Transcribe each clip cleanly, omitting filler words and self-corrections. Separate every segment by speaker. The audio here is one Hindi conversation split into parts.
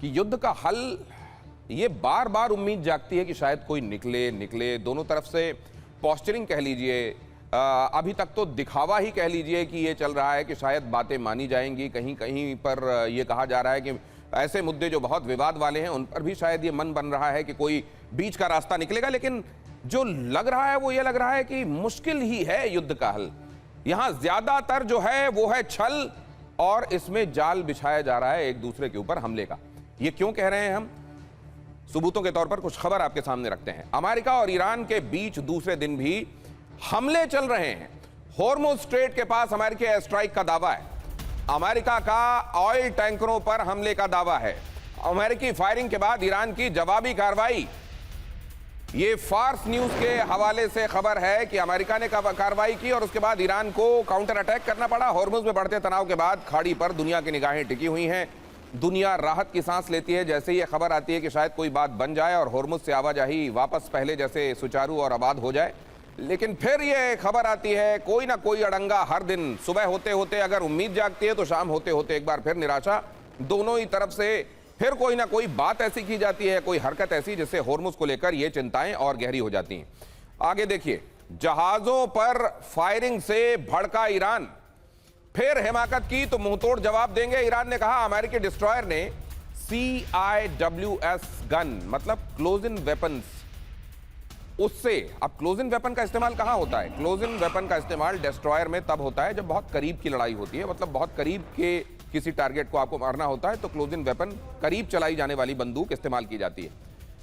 Speaker 1: कि युद्ध का हल, ये बार बार उम्मीद जागती है कि शायद कोई निकले दोनों तरफ से पोस्चरिंग कह लीजिए, अभी तक तो दिखावा ही कह लीजिए कि ये चल रहा है कि शायद बातें मानी जाएंगी। कहीं कहीं पर ये कहा जा रहा है कि ऐसे मुद्दे जो बहुत विवाद वाले हैं उन पर भी शायद ये मन बन रहा है कि कोई बीच का रास्ता निकलेगा, लेकिन जो लग रहा है वो ये लग रहा है कि मुश्किल ही है युद्ध का हल। यहां ज्यादातर जो है वो है छल, और इसमें जाल बिछाया जा रहा है एक दूसरे के ऊपर हमले का। ये क्यों कह रहे हैं हम? सबूतों के तौर पर कुछ खबर आपके सामने रखते हैं। अमेरिका और ईरान के बीच दूसरे दिन भी हमले चल रहे हैं। होर्मुज स्ट्रेट के पास अमेरिकी एयर स्ट्राइक का दावा है, अमेरिका का ऑयल टैंकरों पर हमले का दावा है। अमेरिकी फायरिंग के बाद ईरान की जवाबी कार्रवाई। ये फार्स न्यूज के हवाले से खबर है कि अमेरिका ने कार्रवाई की और उसके बाद ईरान को काउंटर अटैक करना पड़ा। होर्मुज में बढ़ते तनाव के बाद खाड़ी पर दुनिया की निगाहें टिकी हुई हैं। दुनिया राहत की सांस लेती है जैसे ये खबर आती है कि शायद कोई बात बन जाए और होर्मुज से आवाजाही वापस पहले जैसे सुचारू और आबाद हो जाए। लेकिन फिर ये खबर आती है कोई ना कोई अड़ंगा हर दिन। सुबह होते होते अगर उम्मीद जागती है तो शाम होते होते एक बार फिर निराशा। दोनों ही तरफ से फिर कोई ना कोई बात ऐसी की जाती है, कोई हरकत ऐसी जिससे होर्मुज को लेकर ये चिंताएं और गहरी हो जाती हैं। आगे देखिए, जहाजों पर फायरिंग से भड़का ईरान, फिर हिमाकत की तो मुंहतोड़ जवाब देंगे। ईरान ने कहा अमेरिकी डिस्ट्रॉयर ने CIWS गन, मतलब क्लोज इन वेपन्स, उससे, अब क्लोज इन वेपन का इस्तेमाल कहां होता है? क्लोज इन वेपन का इस्तेमाल डिस्ट्रॉयर में तब होता है जब बहुत करीब की लड़ाई होती है, मतलब बहुत करीब के किसी टारगेट को आपको मारना होता है तो क्लोज इन वेपन, करीब चलाई जाने वाली बंदूक इस्तेमाल की जाती है।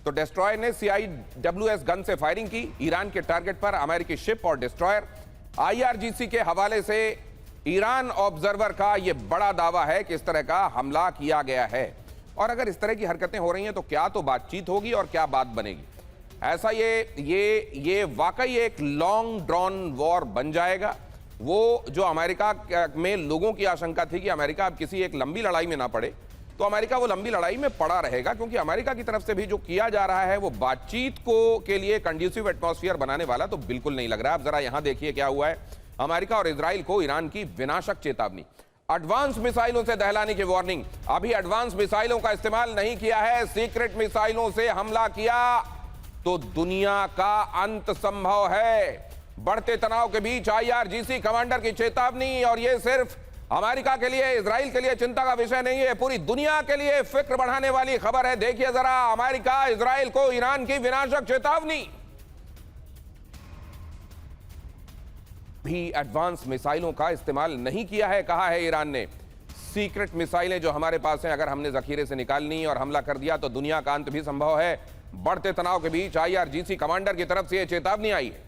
Speaker 1: तो डिस्ट्रॉयर ने CIWS गन से फायरिंग की ईरान के टारगेट पर, अमेरिकी शिप और डिस्ट्रॉयर। IRGC के हवाले से ईरान ऑब्जर्वर का यह बड़ा दावा है कि इस तरह का हमला किया गया है। और अगर इस तरह की हरकतें हो रही हैं तो क्या तो बातचीत होगी और क्या बात बनेगी। ऐसा ये वाकई एक लॉन्ग ड्रॉन वॉर बन जाएगा। वो जो अमेरिका में लोगों की आशंका थी कि अमेरिका अब किसी एक लंबी लड़ाई में ना पड़े, तो अमेरिका वो लंबी लड़ाई में पड़ा रहेगा, क्योंकि अमेरिका की तरफ से भी जो किया जा रहा है वो बातचीत को के लिए कंड्यूसिव एटमॉस्फेयर बनाने वाला तो बिल्कुल नहीं लग रहा है। अब जरा यहां देखिए क्या हुआ है। अमेरिका और इजराइल को ईरान की विनाशक चेतावनी, एडवांस मिसाइलों से दहलाने की वार्निंग। अभी एडवांस मिसाइलों का इस्तेमाल नहीं किया है, सीक्रेट मिसाइलों से हमला किया तो दुनिया का अंत संभव है। बढ़ते तनाव के बीच IRGC कमांडर की चेतावनी, और यह सिर्फ अमेरिका के लिए, इजराइल के लिए चिंता का विषय नहीं है, पूरी दुनिया के लिए फिक्र बढ़ाने वाली खबर है। देखिए जरा, अमेरिका इजराइल को ईरान की विनाशक चेतावनी। भी एडवांस मिसाइलों का इस्तेमाल नहीं किया है, कहा है ईरान ने। सीक्रेट मिसाइलें जो हमारे पास हैं, अगर हमने जखीरे से निकालनी और हमला कर दिया तो दुनिया का अंत भी संभव है। बढ़ते तनाव के बीच IRGC कमांडर की तरफ से यह चेतावनी आई है।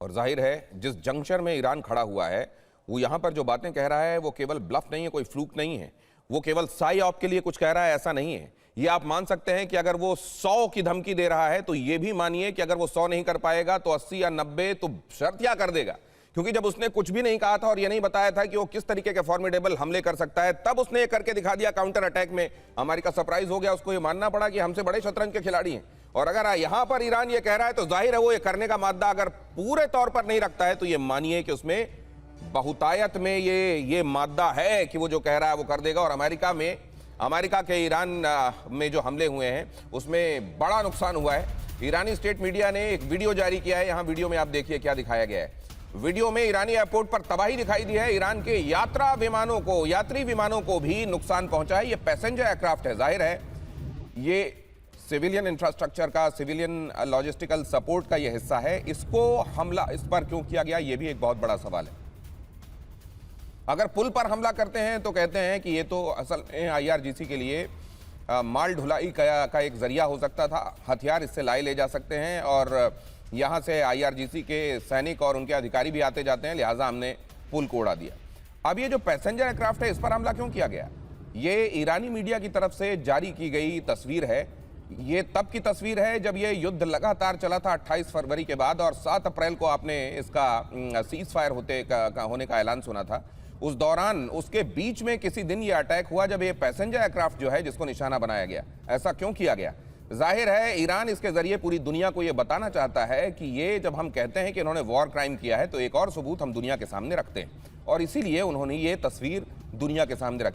Speaker 1: और जाहिर है जिस जंक्शन में ईरान खड़ा हुआ है, वो यहां पर जो बातें कह रहा है वो केवल ब्लफ नहीं है, कोई फ्लूक नहीं है, वो केवल साई ऑफ के लिए कुछ कह रहा है, ऐसा नहीं है। ये आप मान सकते हैं कि अगर वो 100 की धमकी दे रहा है तो ये भी मानिए कि अगर वो 100 नहीं कर पाएगा तो 80 या 90 तो शर्त क्या कर देगा। क्योंकि जब उसने कुछ भी नहीं कहा था और ये नहीं बताया था कि वो किस तरीके के फॉर्मिडेबल हमले कर सकता है, तब उसने ये करके दिखा दिया काउंटर अटैक में। अमेरिका सरप्राइज हो गया, उसको ये मानना पड़ा कि हमसे बड़े शतरंज के खिलाड़ी हैं। और अगर यहां पर ईरान ये कह रहा है तो जाहिर है वो ये करने का मादा अगर पूरे तौर पर नहीं रखता है तो ये मानिए कि उसमें बहुतायत में ये मादा है कि वो जो कह रहा है वो कर देगा। और अमेरिका के ईरान में जो हमले हुए हैं उसमें बड़ा नुकसान हुआ है। ईरानी स्टेट मीडिया ने एक वीडियो जारी किया है, यहां वीडियो में आप देखिए क्या दिखाया गया है। वीडियो में ईरानी एयरपोर्ट पर तबाही दिखाई दी है। ईरान के यात्री विमानों को भी नुकसान पहुंचा है। ये पैसेंजर एयरक्राफ्ट है, जाहिर है ये सिविलियन इंफ्रास्ट्रक्चर का, सिविलियन लॉजिस्टिकल सपोर्ट का ये हिस्सा है। इसको हमला इस पर क्यों किया गया, ये भी एक बहुत बड़ा सवाल है। अगर पुल पर हमला करते हैं तो कहते हैं कि ये तो असल में IRGC के लिए माल ढुलाई का एक जरिया हो सकता था, हथियार इससे लाए ले जा सकते हैं और यहाँ से IRGC के सैनिक और उनके अधिकारी भी आते जाते हैं, लिहाजा हमने पुल को उड़ा दिया। अब ये जो पैसेंजर एयरक्राफ्ट है इस पर हमला क्यों किया गया, ये ईरानी मीडिया की तरफ से जारी की गई तस्वीर है। ये तब की तस्वीर है जब ये युद्ध लगातार चला था 28 फरवरी के बाद, और 7 अप्रैल को आपने इसका सीज फायर होने का ऐलान सुना था। उस दौरान उसके बीच में किसी दिन ये अटैक हुआ जब ये पैसेंजर एयरक्राफ्ट जो है जिसको निशाना बनाया गया। ऐसा क्यों किया गया? जाहिर है ईरान इसके जरिए पूरी दुनिया को ये बताना चाहता है कि ये जब हम कहते हैं कि इन्होंने वॉर क्राइम किया है तो एक और सबूत हम दुनिया के सामने रखते हैं, और इसीलिए उन्होंने ये तस्वीर दुनिया के सामने रखी।